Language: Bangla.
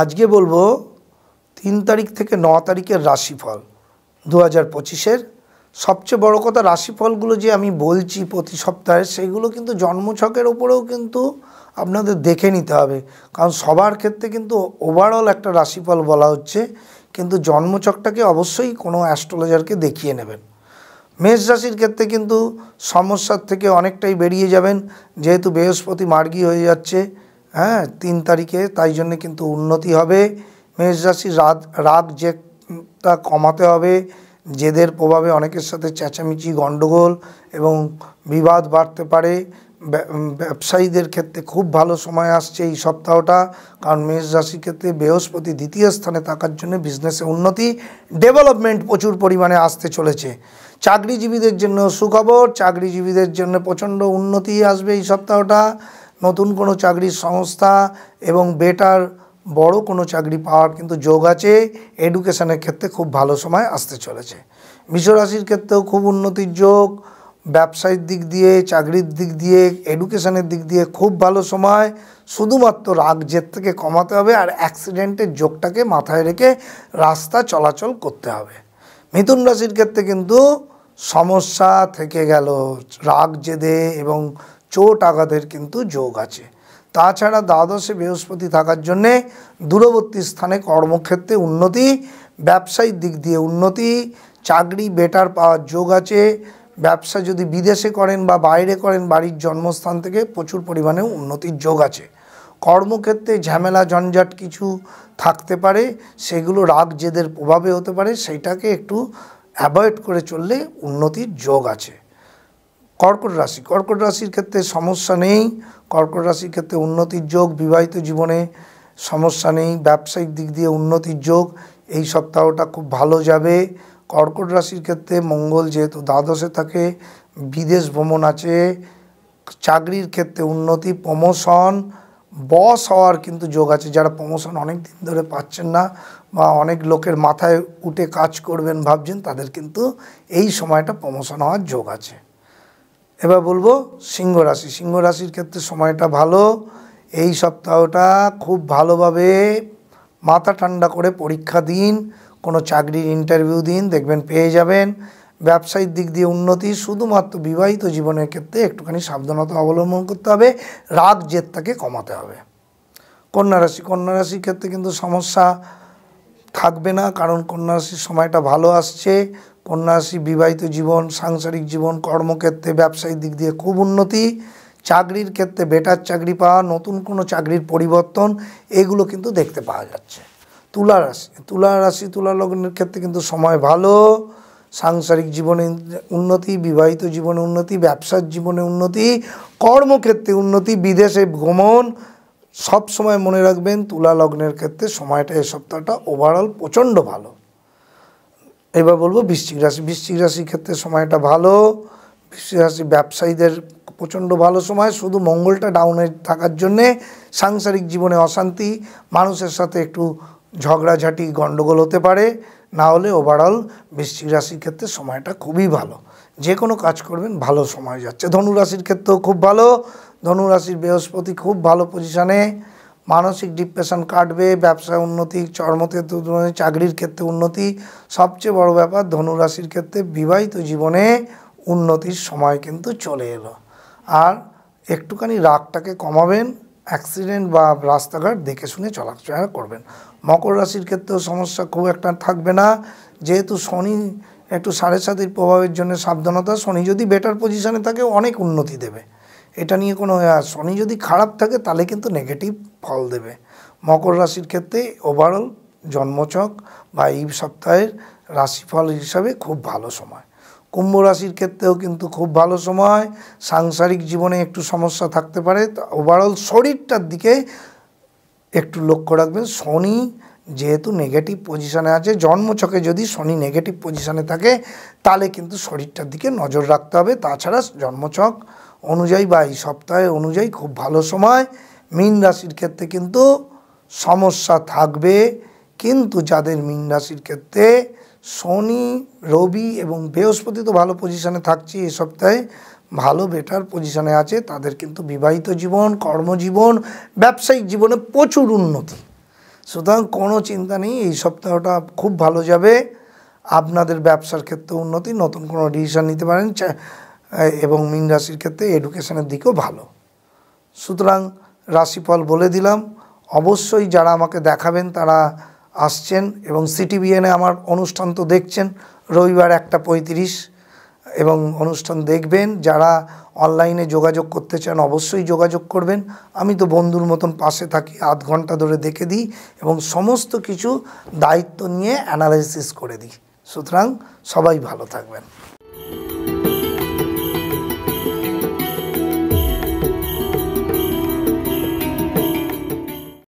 আজকে বলবো 3 তারিখ থেকে 9 তারিখের রাশিফল 2025-এর। সবচেয়ে বড় কথা, রাশিফলগুলো যে আমি বলছি প্রতি সপ্তাহে, সেগুলো কিন্তু জন্মছকের ওপরেও কিন্তু আপনাদের দেখে নিতে হবে, কারণ সবার ক্ষেত্রে কিন্তু ওভারঅল একটা রাশিফল বলা হচ্ছে, কিন্তু জন্মছকটাকে অবশ্যই কোনো অ্যাস্ট্রোলজারকে দেখিয়ে নেবেন। মেষ রাশির ক্ষেত্রে কিন্তু সমস্যার থেকে অনেকটাই বেরিয়ে যাবেন, যেহেতু বৃহস্পতি মার্গী হয়ে যাচ্ছে 3 তারিখে, তাই জন্য কিন্তু উন্নতি হবে। মেষ রাশির রাগ জেদটা কমাতে হবে। জেদের প্রভাবে অনেকের সাথে চেঁচামেচি, গণ্ডগোল এবং বিবাদ বাড়তে পারে। ব্যবসায়ীদের ক্ষেত্রে খুব ভালো সময় আসছে এই সপ্তাহটা, কারণ মেষ রাশির ক্ষেত্রে বৃহস্পতি দ্বিতীয় স্থানে থাকার জন্য বিজনেসে উন্নতি, ডেভেলপমেন্ট প্রচুর পরিমাণে আসতে চলেছে। চাকরিজীবীদের জন্য সুখবর, চাকরিজীবীদের জন্য প্রচণ্ড উন্নতি আসবে এই সপ্তাহটা। নতুন কোনো চাকরির সংস্থা এবং বেটার বড় কোনো চাকরি পাওয়ার কিন্তু যোগ আছে। এডুকেশনের ক্ষেত্রে খুব ভালো সময় আসতে চলেছে। বৃষ রাশির ক্ষেত্রেও খুব উন্নতির যোগ, ব্যবসায়িক দিক দিয়ে, চাকরির দিক দিয়ে, এডুকেশনের দিক দিয়ে খুব ভালো সময়। শুধুমাত্র রাগ জেদ থেকে কমাতে হবে, আর অ্যাক্সিডেন্টের যোগটাকে মাথায় রেখে রাস্তা চলাচল করতে হবে। মিথুন রাশির ক্ষেত্রে কিন্তু সমস্যা থেকে গেল, রাগ জেদে এবং চোট আঘাতের কিন্তু যোগ আছে। তাছাড়া দ্বাদশে বৃহস্পতি থাকার জন্যে দূরবর্তী স্থানে কর্মক্ষেত্রে উন্নতি, ব্যবসায়িক দিক দিয়ে উন্নতি, চাকরি বেটার পাওয়ার যোগ আছে। ব্যবসা যদি বিদেশে করেন বা বাইরে করেন, বাড়ির জন্মস্থান থেকে প্রচুর পরিমাণে উন্নতির যোগ আছে। কর্মক্ষেত্রে ঝামেলা ঝঞ্ঝাট কিছু থাকতে পারে, সেগুলো রাগ জেদের প্রভাবে হতে পারে, সেইটাকে একটু অ্যাভয়েড করে চললে উন্নতির যোগ আছে। কর্কট রাশির ক্ষেত্রে সমস্যা নেই, কর্কট রাশির ক্ষেত্রে উন্নতির যোগ, বিবাহিত জীবনে সমস্যা নেই, ব্যবসায়িক দিক দিয়ে উন্নতির যোগ, এই সপ্তাহটা খুব ভালো যাবে। কর্কট রাশির ক্ষেত্রে মঙ্গল যেহেতু দ্বাদশে থাকে, বিদেশ ভ্রমণ আছে। চাকরির ক্ষেত্রে উন্নতি, প্রমোশন, বস হওয়ার কিন্তু যোগ আছে। যারা প্রমোশন অনেক দিন ধরে পাচ্ছেন না বা অনেক লোকের মাথায় উঠে কাজ করবেন ভাবছেন, তাদের কিন্তু এই সময়টা প্রমোশন হওয়ার যোগ আছে। এবার বলবো সিংহ রাশির ক্ষেত্রে সময়টা ভালো। এই সপ্তাহটা খুব ভালোভাবে মাথা ঠান্ডা করে পরীক্ষা দিন, কোনো চাকরির ইন্টারভিউ দিন, দেখবেন পেয়ে যাবেন। ব্যবসায়িক দিক দিয়ে উন্নতি, শুধুমাত্র বিবাহিত জীবনের ক্ষেত্রে একটুখানি সাবধানতা অবলম্বন করতে হবে, রাগ জেদটাকে কমাতে হবে। কন্যা রাশির ক্ষেত্রে কিন্তু সমস্যা থাকবে না, কারণ কন্যা রাশির সময়টা ভালো আসছে। কন্যা রাশি বিবাহিত জীবন, সাংসারিক জীবন, কর্মক্ষেত্রে, ব্যবসায়িক দিক দিয়ে খুব উন্নতি। চাকরির ক্ষেত্রে বেটার চাকরি পাওয়া, নতুন কোনো চাকরির পরিবর্তন, এগুলো কিন্তু দেখতে পাওয়া যাচ্ছে। তুলা লগ্নের ক্ষেত্রে কিন্তু সময় ভালো। সাংসারিক জীবনে উন্নতি, বিবাহিত জীবনে উন্নতি, ব্যবসার জীবনে উন্নতি, কর্মক্ষেত্রে উন্নতি, বিদেশে ভ্রমণ। সব সময় মনে রাখবেন, তুলা লগ্নের ক্ষেত্রে সময়টা এই সপ্তাহটা ওভারঅল প্রচণ্ড ভালো। এবার বলবো বৃশ্চিক রাশির ক্ষেত্রে সময়টা ভালো। বৃশ্চিক রাশি ব্যবসায়ীদের প্রচণ্ড ভালো সময়, শুধু মঙ্গলটা ডাউনে থাকার জন্যে সাংসারিক জীবনে অশান্তি, মানুষের সাথে একটু ঝগড়াঝাটি গণ্ডগোল হতে পারে। না হলে ওভারঅল বৃশ্চিক রাশির ক্ষেত্রে সময়টা খুবই ভালো, যে কোনো কাজ করবেন ভালো সময় যাচ্ছে। ধনুরাশির ক্ষেত্রেও খুব ভালো। ধনুরাশির বৃহস্পতি খুব ভালো পজিশানে, মানসিক ডিপ্রেশন কাটবে, ব্যবসায় উন্নতি, চাকরির ক্ষেত্রে উন্নতি। সবচেয়ে বড় ব্যাপার, ধনুরাশির ক্ষেত্রে বিবাহিত জীবনে উন্নতির সময় কিন্তু চলে এলো। আর একটুখানি রাগটাকে কমাবেন, অ্যাক্সিডেন্ট বা রাস্তাঘাট দেখে শুনে চলাফেরা করবেন। মকর রাশির ক্ষেত্রেও সমস্যা খুব একটা থাকবে না, যেহেতু শনি একটু 7.5 প্রভাবের জন্য সাবধানতা। শনি যদি বেটার পজিশানে থাকে অনেক উন্নতি দেবে, এটা নিয়ে কোনো, শনি যদি খারাপ থাকে তাহলে কিন্তু নেগেটিভ ফল দেবে। মকর রাশির ক্ষেত্রে ওভারঅল জন্মছক বা এই সপ্তাহের রাশিফল হিসাবে খুব ভালো সময়। কুম্ভ রাশির ক্ষেত্রেও কিন্তু খুব ভালো সময়। সাংসারিক জীবনে একটু সমস্যা থাকতে পারে, ওভারঅল শরীরটার দিকে একটু লক্ষ্য রাখবেন। শনি যেহেতু নেগেটিভ পজিশানে আছে, জন্মছকে যদি শনি নেগেটিভ পজিশানে থাকে তাহলে কিন্তু শরীরটার দিকে নজর রাখতে হবে। তাছাড়া জন্মছক অনুযায়ী বা এই সপ্তাহে অনুযায়ী খুব ভালো সময়। মীন রাশির ক্ষেত্রে কিন্তু সমস্যা থাকবে, কিন্তু যাদের মীন রাশির ক্ষেত্রে শনি, রবি এবং বৃহস্পতি তো ভালো পজিশানে থাকছে এই সপ্তাহে, ভালো বেটার পজিশানে আছে, তাদের কিন্তু বিবাহিত জীবন, কর্মজীবন, ব্যবসায়িক জীবনে প্রচুর উন্নতি। সুতরাং কোনো চিন্তা নেই, এই সপ্তাহটা খুব ভালো যাবে। আপনাদের ব্যবসার ক্ষেত্রে উন্নতি, নতুন কোনো ডিসিশন নিতে পারেন, এবং মীন রাশির ক্ষেত্রে এডুকেশনের দিকেও ভালো। সুতরাং রাশিফল বলে দিলাম। অবশ্যই যারা আমাকে দেখাবেন তারা আসছেন, এবং সিটিভিএনে আমার অনুষ্ঠান তো দেখছেন রবিবার 1:35 এবং অনুষ্ঠান দেখবেন। যারা অনলাইনে যোগাযোগ করতে চান অবশ্যই যোগাযোগ করবেন। আমি তো বন্ধুর মতন পাশে থাকি, আধ ঘন্টা ধরে দেখে দিই এবং সমস্ত কিছু দায়িত্ব নিয়ে অ্যানালাইসিস করে দিই। সুতরাং সবাই ভালো থাকবেন।